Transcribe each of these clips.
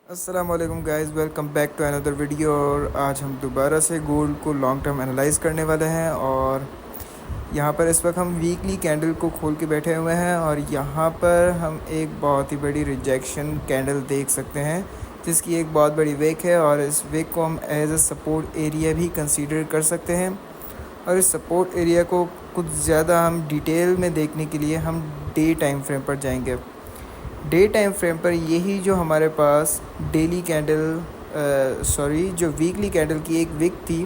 अस्सलामुअलैकुम guys, welcome back to another video. और आज हम दोबारा से गोल्ड को लॉन्ग टर्म एनालाइज करने वाले हैं। और यहाँ पर इस वक्त हम वीकली कैंडल को खोल के बैठे हुए हैं और यहाँ पर हम एक बहुत ही बड़ी रिजेक्शन कैंडल देख सकते हैं जिसकी एक बहुत बड़ी विक है। और इस विक को हम एज अ सपोर्ट एरिया भी कंसीडर कर सकते हैं। और इस सपोर्ट एरिया को कुछ ज़्यादा हम डिटेल में देखने के लिए हम डे टाइम फ्रेम पर जाएंगे। डे टाइम फ्रेम पर यही जो हमारे पास डेली कैंडल जो वीकली कैंडल की एक विक थी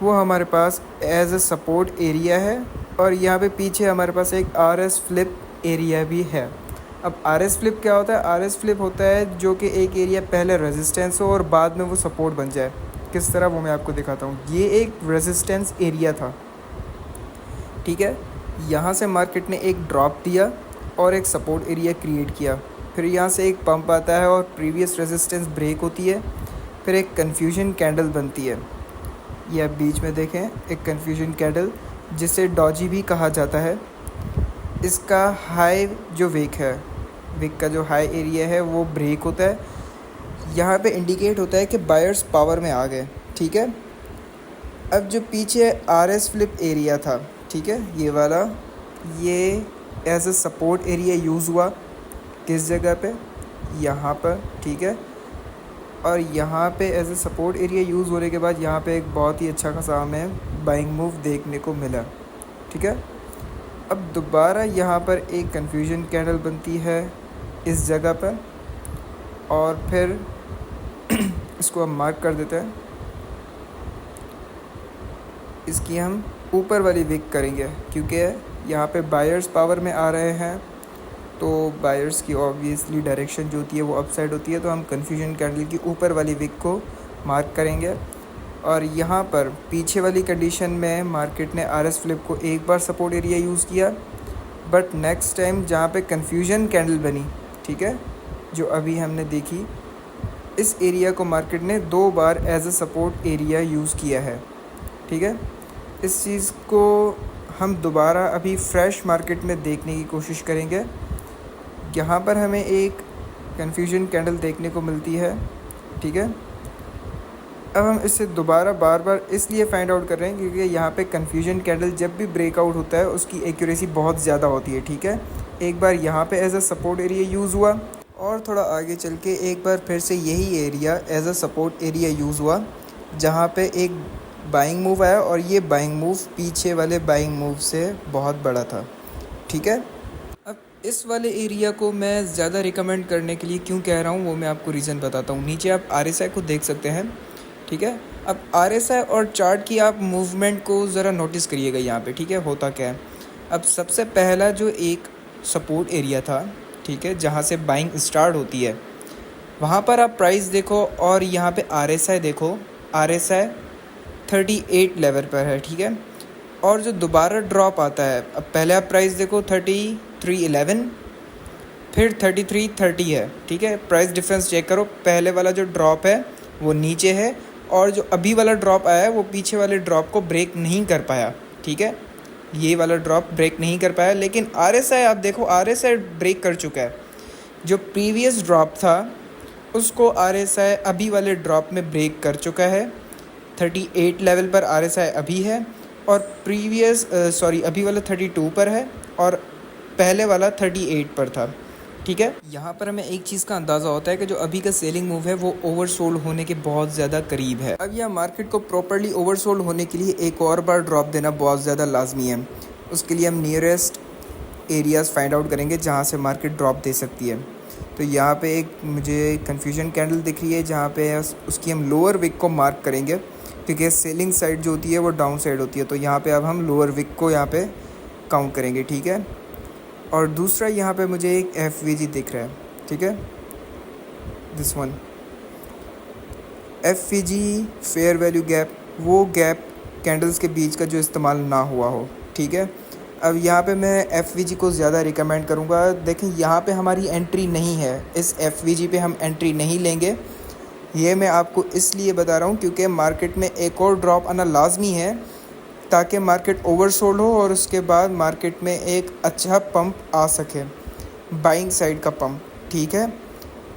वो हमारे पास एज अ सपोर्ट एरिया है। और यहाँ पे पीछे हमारे पास एक आर एस फ्लिप एरिया भी है। अब आर एस फ्लिप क्या होता है? आर एस फ्लिप होता है जो कि एक एरिया पहले रेजिस्टेंस हो और बाद में वो सपोर्ट बन जाए। किस तरह, वो मैं आपको दिखाता हूँ। ये एक रेजिस्टेंस एरिया था, ठीक है। यहाँ से मार्केट ने एक ड्रॉप दिया और एक सपोर्ट एरिया क्रिएट किया। फिर यहाँ से एक पंप आता है और प्रीवियस रेजिस्टेंस ब्रेक होती है। फिर एक कन्फ्यूजन कैंडल बनती है। ये आप बीच में देखें, एक कन्फ्यूजन कैंडल जिसे डॉजी भी कहा जाता है। इसका हाई जो विक है, विक का जो हाई एरिया है वो ब्रेक होता है। यहाँ पे इंडिकेट होता है कि बायर्स पावर में आ गए, ठीक है। अब जो पीछे आर एस फ्लिप एरिया था, ठीक है, ये वाला, ये as a support area use हुआ। किस जगह पे? यहाँ पर, ठीक है। और यहाँ पे as a support area use होने के बाद यहाँ पे एक बहुत ही अच्छा खासा हमें बाइंग मूव देखने को मिला, ठीक है। अब दोबारा यहाँ पर एक कन्फ्यूजन कैंडल बनती है इस जगह पर। और फिर इसको हम मार्क कर देते हैं। इसकी हम ऊपर वाली विक करेंगे क्योंकि यहाँ पे बायर्स पावर में आ रहे हैं, तो बायर्स की ऑब्वियसली डायरेक्शन जो होती है वो अपसाइड होती है। तो हम कन्फ्यूजन कैंडल की ऊपर वाली विक को मार्क करेंगे। और यहाँ पर पीछे वाली कंडीशन में मार्केट ने आर एस फ्लिप को एक बार सपोर्ट एरिया यूज़ किया, बट नेक्स्ट टाइम जहाँ पे कन्फ्यूजन कैंडल बनी, ठीक है, जो अभी हमने देखी, इस एरिया को मार्केट ने 2 बार as a support area use किया है, ठीक है। इस चीज़ को हम दोबारा अभी फ्रेश मार्केट में देखने की कोशिश करेंगे। यहाँ पर हमें एक कन्फ्यूजन कैंडल देखने को मिलती है, ठीक है। अब हम इससे दोबारा बार बार इसलिए फाइंड आउट कर रहे हैं क्योंकि यहाँ पे कन्फ्यूजन कैंडल जब भी ब्रेकआउट होता है उसकी एक्यूरेसी बहुत ज़्यादा होती है, ठीक है। एक बार यहाँ पे as a support area use हुआ और थोड़ा आगे चल के एक बार फिर से यही area as a support area use हुआ जहाँ पे एक बाइंग मूव आया। और ये बाइंग मूव पीछे वाले बाइंग मूव से बहुत बड़ा था, ठीक है। अब इस वाले एरिया को मैं ज़्यादा रिकमेंड करने के लिए क्यों कह रहा हूँ वो मैं आपको रीज़न बताता हूँ। नीचे आप RSI को देख सकते हैं, ठीक है। अब RSI और चार्ट की आप मूवमेंट को ज़रा नोटिस करिएगा यहाँ पे, ठीक है। होता क्या है, अब सबसे पहला जो एक सपोर्ट एरिया था, ठीक है, जहाँ से बाइंग स्टार्ट होती है, वहाँ पर आप प्राइस देखो और यहाँ पे RSI देखो। RSI 38 लेवल पर है, ठीक है। और जो दोबारा ड्रॉप आता है, अब पहले आप प्राइस देखो 33.11, फिर 33.30 है, ठीक है। प्राइस डिफरेंस चेक करो, पहले वाला जो ड्रॉप है वो नीचे है और जो अभी वाला ड्रॉप आया है वो पीछे वाले ड्रॉप को ब्रेक नहीं कर पाया, ठीक है। ये वाला ड्रॉप ब्रेक नहीं कर पाया, लेकिन RSI आप देखो, RSI ब्रेक कर चुका है। जो प्रीवियस ड्रॉप था उसको RSI अभी वाले ड्रॉप में ब्रेक कर चुका है। 38 लेवल पर RSI अभी है और अभी वाला 32 पर है और पहले वाला 38 पर था, ठीक है। यहाँ पर हमें एक चीज़ का अंदाज़ा होता है कि जो अभी का सेलिंग मूव है वो ओवरसोल्ड होने के बहुत ज़्यादा करीब है। अब यह मार्केट को प्रॉपर्ली ओवरसोल्ड होने के लिए एक और बार ड्रॉप देना बहुत ज़्यादा लाजमी है। उसके लिए हम नियरेस्ट एरियाज़ फाइंड आउट करेंगे जहाँ से मार्केट ड्रॉप दे सकती है। तो यहाँ पे एक मुझे कन्फ्यूजन कैंडल दिख रही है जहाँ पे उसकी हम लोअर विक को मार्क करेंगे क्योंकि सेलिंग साइड जो होती है वो डाउन साइड होती है। तो यहाँ पे अब हम लोअर विक को यहाँ पे काउंट करेंगे, ठीक है। और दूसरा यहाँ पे मुझे एक FVG दिख रहा है, ठीक है, this one FVG fair value gap, वो गैप कैंडल्स के बीच का जो इस्तेमाल ना हुआ हो, ठीक है। अब यहाँ पे मैं FVG को ज़्यादा रिकमेंड करूँगा। देखें यहाँ पे हमारी एंट्री नहीं है, इस FVG पे हम एंट्री नहीं लेंगे। ये मैं आपको इसलिए बता रहा हूँ क्योंकि मार्केट में एक और ड्रॉप आना लाजमी है ताकि मार्केट ओवरसोल्ड हो और उसके बाद मार्केट में एक अच्छा पंप आ सके, बाइंग साइड का पंप, ठीक है।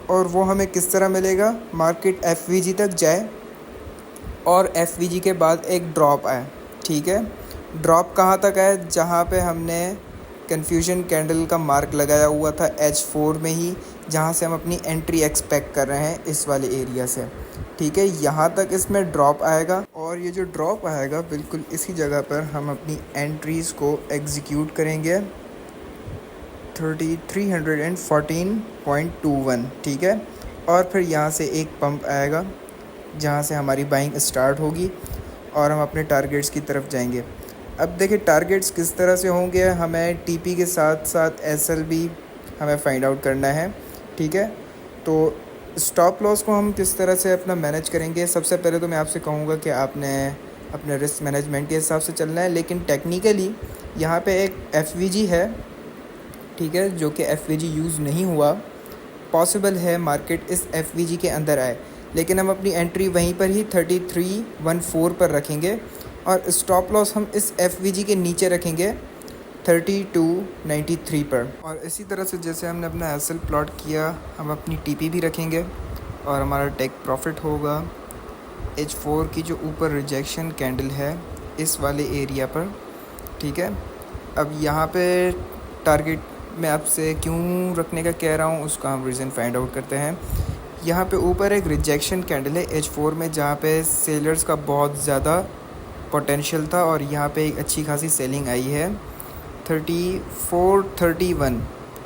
और वो हमें किस तरह मिलेगा, मार्केट एफ तक जाए और एफ के बाद एक ड्रॉप आए, ठीक है। ड्रॉप कहाँ तक आए, जहाँ पे हमने कन्फ्यूजन कैंडल का मार्क लगाया हुआ था H4 में ही, जहाँ से हम अपनी एंट्री एक्सपेक्ट कर रहे हैं इस वाले एरिया से, ठीक है। यहाँ तक इसमें ड्रॉप आएगा और ये जो ड्रॉप आएगा बिल्कुल इसी जगह पर हम अपनी एंट्रीज़ को एग्जीक्यूट करेंगे 314.21, ठीक है। और फिर यहाँ से एक पंप आएगा जहाँ से हमारी बाइंग स्टार्ट होगी और हम अपने टारगेट्स की तरफ जाएंगे। अब देखिए टारगेट्स किस तरह से होंगे, हमें टीपी के साथ साथ एसएल भी हमें फाइंड आउट करना है, ठीक है। तो स्टॉप लॉस को हम किस तरह से अपना मैनेज करेंगे, सबसे पहले तो मैं आपसे कहूँगा कि आपने अपने रिस्क मैनेजमेंट के हिसाब से चलना है, लेकिन टेक्निकली यहाँ पे एक एफवीजी है, ठीक है, जो कि एफवीजी यूज़ नहीं हुआ। पॉसिबल है मार्केट इस एफवीजी के अंदर आए, लेकिन हम अपनी एंट्री वहीं पर ही 3314 पर रखेंगे और स्टॉप लॉस हम इस एफवीजी के नीचे रखेंगे 3293 पर। और इसी तरह से जैसे हमने अपना एसएल प्लॉट किया, हम अपनी टीपी भी रखेंगे और हमारा टेक प्रॉफिट होगा H4 की जो ऊपर रिजेक्शन कैंडल है इस वाले एरिया पर, ठीक है। अब यहाँ पे टारगेट मैं आपसे क्यों रखने का कह रहा हूँ उसका हम रीज़न फाइंड आउट करते हैं। यहाँ पे ऊपर एक रिजेक्शन कैंडल है H4 में, जहाँ पे सेलर्स का बहुत ज़्यादा पोटेंशियल था और यहाँ पे एक अच्छी खासी सेलिंग आई है 3431,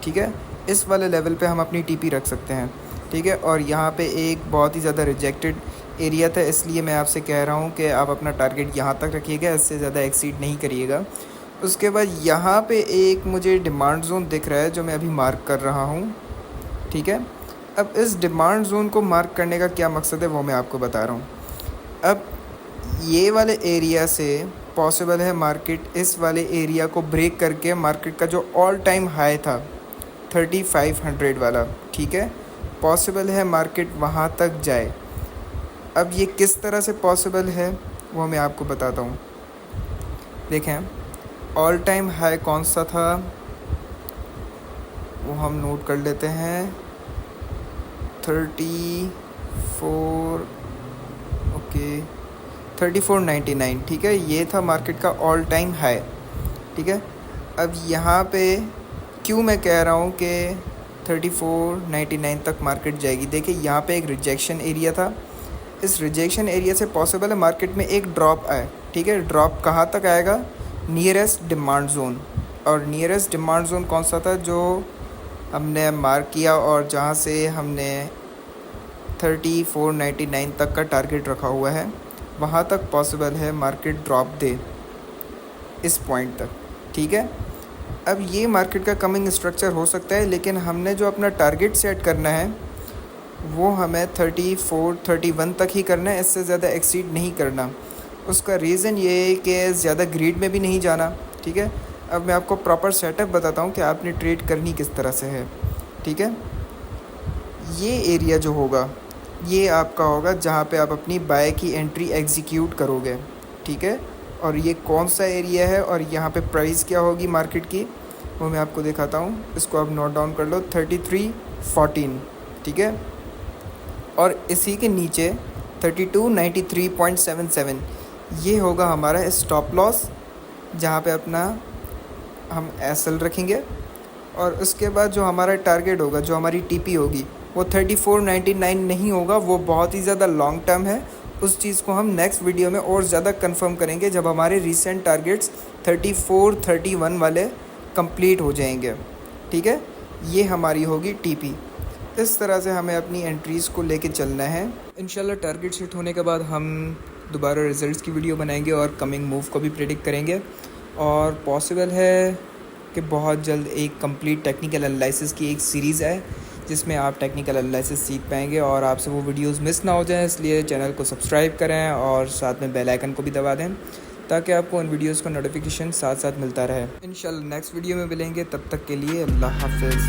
ठीक है। इस वाले लेवल पे हम अपनी टीपी रख सकते हैं, ठीक है। और यहाँ पे एक बहुत ही ज़्यादा रिजेक्टेड एरिया था, इसलिए मैं आपसे कह रहा हूँ कि आप अपना टारगेट यहाँ तक रखिएगा, इससे ज़्यादा एक्सीड नहीं करिएगा। उसके बाद यहाँ पे एक मुझे डिमांड जोन दिख रहा है जो मैं अभी मार्क कर रहा हूँ, ठीक है। अब इस डिमांड जोन को मार्क करने का क्या मकसद है वो मैं आपको बता रहा हूँ। अब ये वाले एरिया से पॉसिबल है मार्केट इस वाले एरिया को ब्रेक करके मार्केट का जो ऑल टाइम हाई था 3500 वाला, ठीक है, पॉसिबल है मार्केट वहाँ तक जाए। अब ये किस तरह से पॉसिबल है वो मैं आपको बताता हूँ। देखें ऑल टाइम हाई कौन सा था वो हम नोट कर लेते हैं 3499, ठीक है। ये था मार्केट का ऑल टाइम हाई, ठीक है। अब यहाँ पे क्यों मैं कह रहा हूँ कि 3499 तक मार्केट जाएगी, देखिए यहाँ पे एक रिजेक्शन एरिया था, इस रिजेक्शन एरिया से पॉसिबल है मार्केट में एक ड्रॉप आए, ठीक है। ड्रॉप कहाँ तक आएगा, नियरेस्ट डिमांड जोन। और नियरेस्ट डिमांड जोन कौन सा था जो हमने मार्क किया और जहाँ से हमने 3499 तक का टारगेट रखा हुआ है, वहाँ तक पॉसिबल है मार्केट ड्रॉप दे इस पॉइंट तक, ठीक है। अब ये मार्केट का कमिंग स्ट्रक्चर हो सकता है, लेकिन हमने जो अपना टारगेट सेट करना है वो हमें 3431 तक ही करना है, इससे ज़्यादा एक्सीड नहीं करना। उसका रीज़न ये है कि ज़्यादा ग्रीड में भी नहीं जाना, ठीक है। अब मैं आपको प्रॉपर सेटअप बताता हूँ कि आपने ट्रेड करनी किस तरह से है, ठीक है। ये एरिया जो होगा ये आपका होगा जहाँ पे आप अपनी बाय की एंट्री एग्जीक्यूट करोगे, ठीक है। और ये कौन सा एरिया है और यहाँ पे प्राइस क्या होगी मार्केट की वो मैं आपको दिखाता हूँ। इसको आप नोट डाउन कर लो 3314, ठीक है। और इसी के नीचे 3293.77 ये होगा हमारा स्टॉप लॉस, जहाँ पे अपना हम एसएल रखेंगे। और उसके बाद जो हमारा टारगेट होगा, जो हमारी टीपी होगी, वो 3499 नहीं होगा, वो बहुत ही ज़्यादा लॉन्ग टर्म है। उस चीज़ को हम नेक्स्ट वीडियो में और ज़्यादा कंफर्म करेंगे जब हमारे रीसेंट टारगेट्स 3431 वाले कंप्लीट हो जाएंगे, ठीक है। ये हमारी होगी टीपी। इस तरह से हमें अपनी एंट्रीज़ को लेके चलना है। इंशाल्लाह टारगेट हिट होने के बाद हम दोबारा रिजल्ट्स की वीडियो बनाएंगे और कमिंग मूव को भी प्रेडिक्ट करेंगे। और पॉसिबल है कि बहुत जल्द एक कंप्लीट टेक्निकल एनालिसिस की एक सीरीज़ है जिसमें आप टेक्निकल एनालिसिस सीख पाएंगे और आपसे वो वीडियोस मिस ना हो जाएं, इसलिए चैनल को सब्सक्राइब करें और साथ में बेल आइकन को भी दबा दें ताकि आपको उन वीडियोस का नोटिफिकेशन साथ साथ मिलता रहे। इंशाल्लाह नेक्स्ट वीडियो में मिलेंगे, तब तक के लिए अल्लाह हाफ़िज़।